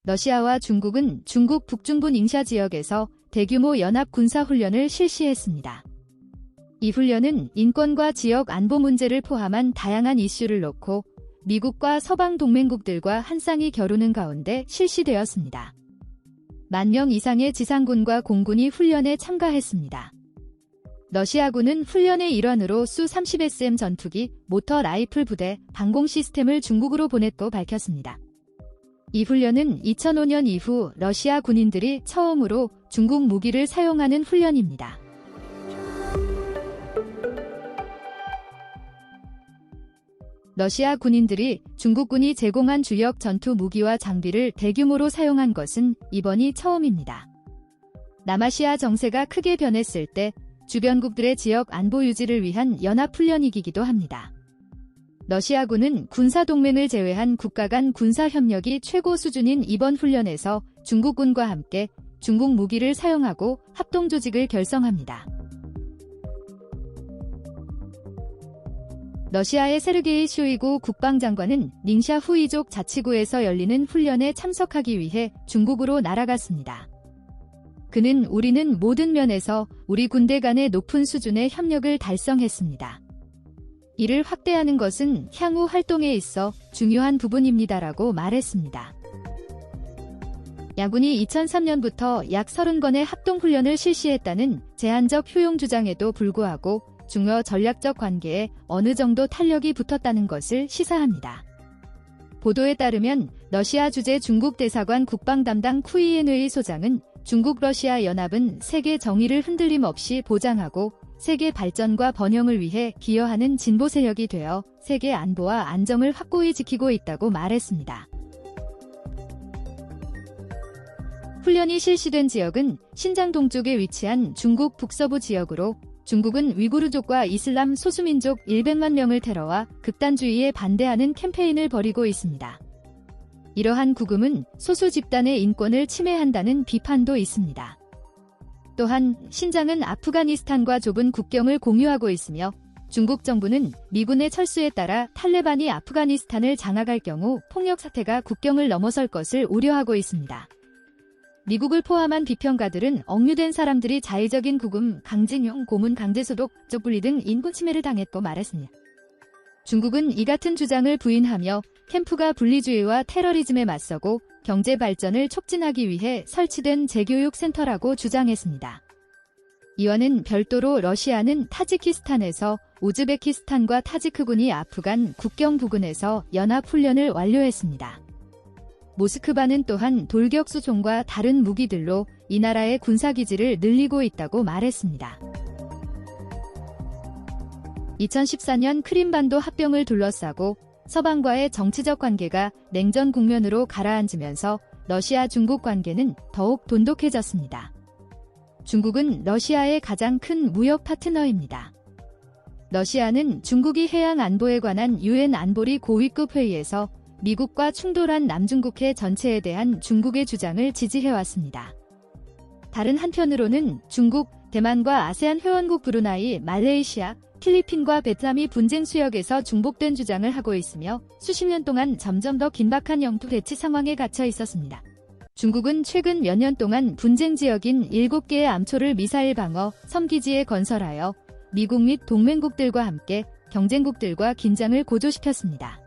러시아와 중국은 중국 북중부 닝샤 지역에서 대규모 연합 군사훈련을 실시했습니다. 이 훈련은 인권과 지역 안보 문제를 포함한 다양한 이슈를 놓고 미국과 서방 동맹국들과 한 쌍이 겨루는 가운데 실시되었습니다. 10,000명 이상의 지상군과 공군이 훈련에 참가했습니다. 러시아군은 훈련의 일환으로 수-30SM 전투기, 모터 라이플 부대, 방공 시스템을 중국으로 보냈고 밝혔습니다. 이 훈련은 2005년 이후 러시아 군인들이 처음으로 중국 무기를 사용하는 훈련입니다. 러시아 군인들이 중국군이 제공한 주력 전투 무기와 장비를 대규모로 사용한 것은 이번이 처음입니다. 남아시아 정세가 크게 변했을 때 주변국들의 지역 안보 유지를 위한 연합훈련이기도 합니다. 러시아군은 군사동맹을 제외한 국가 간 군사협력이 최고 수준인 이번 훈련에서 중국군과 함께 중국 무기를 사용하고 합동조직을 결성합니다. 러시아의 세르게이 쇼이구 국방장관은 닝샤 후이족 자치구에서 열리는 훈련에 참석하기 위해 중국으로 날아갔습니다. 그는 우리는 모든 면에서 우리 군대 간의 높은 수준의 협력을 달성했습니다. 이를 확대하는 것은 향후 활동에 있어 중요한 부분입니다라고 말했습니다. 야군이 2003년부터 약 30건의 합동훈련을 실시했다는 제한적 효용 주장에도 불구하고 중러 전략적 관계에 어느 정도 탄력이 붙었다는 것을 시사합니다. 보도에 따르면 러시아 주재 중국 대사관 국방 담당 쿠이엔의 소장은 중국-러시아 연합은 세계 정의를 흔들림 없이 보장하고 세계 발전과 번영을 위해 기여하는 진보 세력이 되어 세계 안보와 안정을 확고히 지키고 있다고 말했습니다. 훈련이 실시된 지역은 신장 동쪽에 위치한 중국 북서부 지역으로 중국은 위구르족과 이슬람 소수민족 100만 명을 테러와 극단주의에 반대하는 캠페인을 벌이고 있습니다. 이러한 구금은 소수 집단의 인권을 침해한다는 비판도 있습니다. 또한 신장은 아프가니스탄과 좁은 국경을 공유하고 있으며 중국 정부는 미군의 철수에 따라 탈레반이 아프가니스탄을 장악할 경우 폭력 사태가 국경을 넘어설 것을 우려하고 있습니다. 미국을 포함한 비평가들은 억류된 사람들이 자의적인 구금, 강징용, 고문, 강제소독, 쪽분리 등 인권 침해를 당했고 말했습니다. 중국은 이 같은 주장을 부인하며 캠프가 분리주의와 테러리즘에 맞서고 경제 발전을 촉진하기 위해 설치된 재교육 센터라고 주장했습니다. 이와는 별도로 러시아는 타지키스탄에서 우즈베키스탄과 타지크군이 아프간 국경 부근에서 연합훈련을 완료했습니다. 모스크바는 또한 돌격수총과 다른 무기들로 이 나라의 군사기지를 늘리고 있다고 말했습니다. 2014년 크림반도 합병을 둘러싸고 서방과의 정치적 관계가 냉전 국면으로 가라앉으면서 러시아-중국 관계는 더욱 돈독해졌습니다. 중국은 러시아의 가장 큰 무역 파트너입니다. 러시아는 중국이 해양 안보에 관한 유엔 안보리 고위급 회의에서 미국과 충돌한 남중국해 전체에 대한 중국의 주장을 지지해왔습니다. 다른 한편으로는 중국, 대만과 아세안 회원국 브루나이, 말레이시아, 필리핀과 베트남이 분쟁 수역에서 중복된 주장을 하고 있으며 수십 년 동안 점점 더 긴박한 영토 대치 상황에 갇혀 있었습니다. 중국은 최근 몇 년 동안 분쟁 지역인 7개의 암초를 미사일 방어, 섬기지에 건설하여 미국 및 동맹국들과 함께 경쟁국들과 긴장을 고조시켰습니다.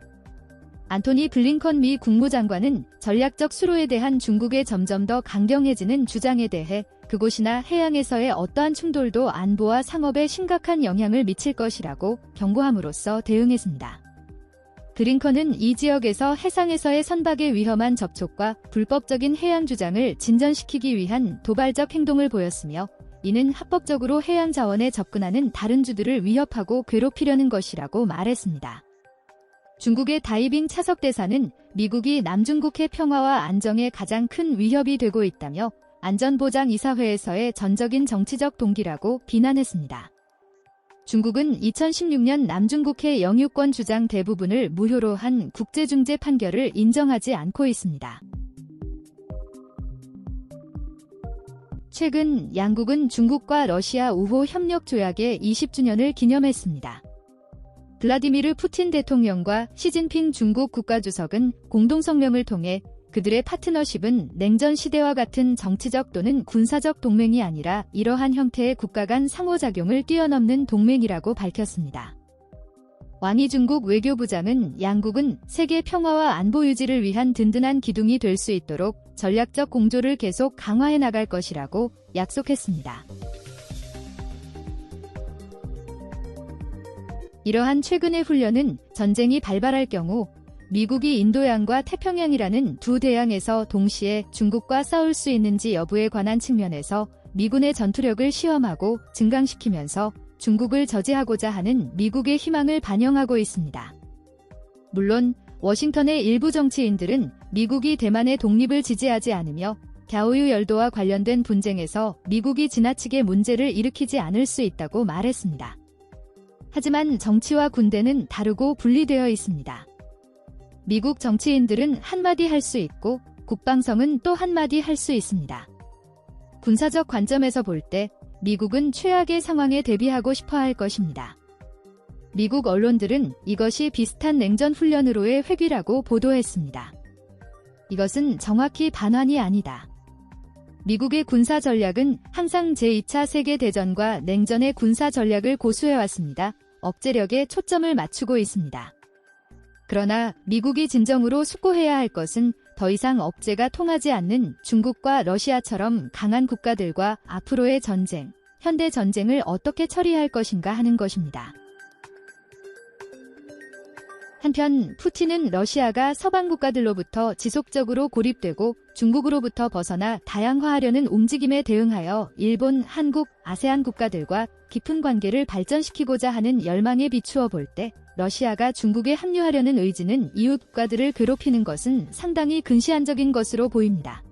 안토니 블링컨 미 국무장관은 전략적 수로에 대한 중국의 점점 더 강경해지는 주장에 대해 그곳이나 해양에서의 어떠한 충돌도 안보와 상업에 심각한 영향을 미칠 것이라고 경고함으로써 대응했습니다. 블링컨은 이 지역에서 해상에서의 선박의 위험한 접촉과 불법적인 해양 주장을 진전시키기 위한 도발적 행동을 보였으며 이는 합법적으로 해양 자원에 접근하는 다른 주들을 위협하고 괴롭히려는 것이라고 말했습니다. 중국의 다이빙 차석대사는 미국이 남중국해 평화와 안정에 가장 큰 위협이 되고 있다며 안전보장이사회에서의 전적인 정치적 동기라고 비난했습니다. 중국은 2016년 남중국해 영유권 주장 대부분을 무효로 한 국제중재 판결을 인정하지 않고 있습니다. 최근 양국은 중국과 러시아 우호 협력 조약의 20주년을 기념했습니다. 블라디미르 푸틴 대통령과 시진핑 중국 국가주석은 공동성명을 통해 그들의 파트너십은 냉전 시대와 같은 정치적 또는 군사적 동맹이 아니라 이러한 형태의 국가 간 상호작용을 뛰어넘는 동맹이라고 밝혔습니다. 왕이 중국 외교부장은 양국은 세계 평화와 안보 유지를 위한 든든한 기둥이 될 수 있도록 전략적 공조를 계속 강화해 나갈 것이라고 약속했습니다. 이러한 최근의 훈련은 전쟁이 발발할 경우 미국이 인도양과 태평양이라는 두 대양에서 동시에 중국과 싸울 수 있는지 여부에 관한 측면에서 미군의 전투력을 시험하고 증강시키면서 중국을 저지하고자 하는 미국의 희망을 반영하고 있습니다. 물론 워싱턴의 일부 정치인들은 미국이 대만의 독립을 지지하지 않으며 갸오유 열도와 관련된 분쟁에서 미국이 지나치게 문제를 일으키지 않을 수 있다고 말했습니다. 하지만 정치와 군대는 다르고 분리되어 있습니다. 미국 정치인들은 한마디 할 수 있고 국방성은 또 한마디 할 수 있습니다. 군사적 관점에서 볼 때 미국은 최악의 상황에 대비하고 싶어 할 것입니다. 미국 언론들은 이것이 비슷한 냉전 훈련으로의 회귀라고 보도했습니다. 이것은 정확히 반환이 아니다. 미국의 군사 전략은 항상 제2차 세계대전과 냉전의 군사 전략을 고수해왔습니다. 억제력에 초점을 맞추고 있습니다. 그러나 미국이 진정으로 숙고해야 할 것은 더 이상 억제가 통하지 않는 중국과 러시아처럼 강한 국가들과 앞으로의 전쟁, 현대 전쟁을 어떻게 처리할 것인가 하는 것입니다. 한편 푸틴은 러시아가 서방 국가들로부터 지속적으로 고립되고 중국으로부터 벗어나 다양화하려는 움직임에 대응하여 일본, 한국, 아세안 국가들과 깊은 관계를 발전시키고자 하는 열망에 비추어 볼 때 러시아가 중국에 합류하려는 의지는 이웃 국가들을 괴롭히는 것은 상당히 근시안적인 것으로 보입니다.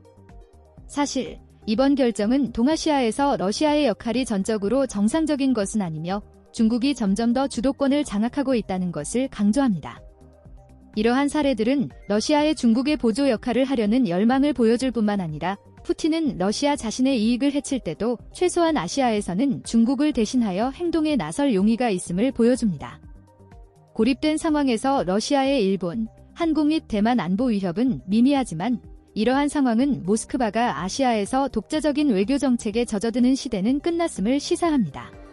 사실 이번 결정은 동아시아에서 러시아의 역할이 전적으로 정상적인 것은 아니며 중국이 점점 더 주도권을 장악하고 있다는 것을 강조합니다. 이러한 사례들은 러시아의 중국의 보조 역할을 하려는 열망을 보여줄 뿐만 아니라 푸틴은 러시아 자신의 이익을 해칠 때도 최소한 아시아에서는 중국을 대신하여 행동에 나설 용의가 있음을 보여줍니다. 고립된 상황에서 러시아의 일본, 한국 및 대만 안보 위협은 미미하지만 이러한 상황은 모스크바가 아시아에서 독자적인 외교 정책에 젖어드는 시대는 끝났음을 시사합니다.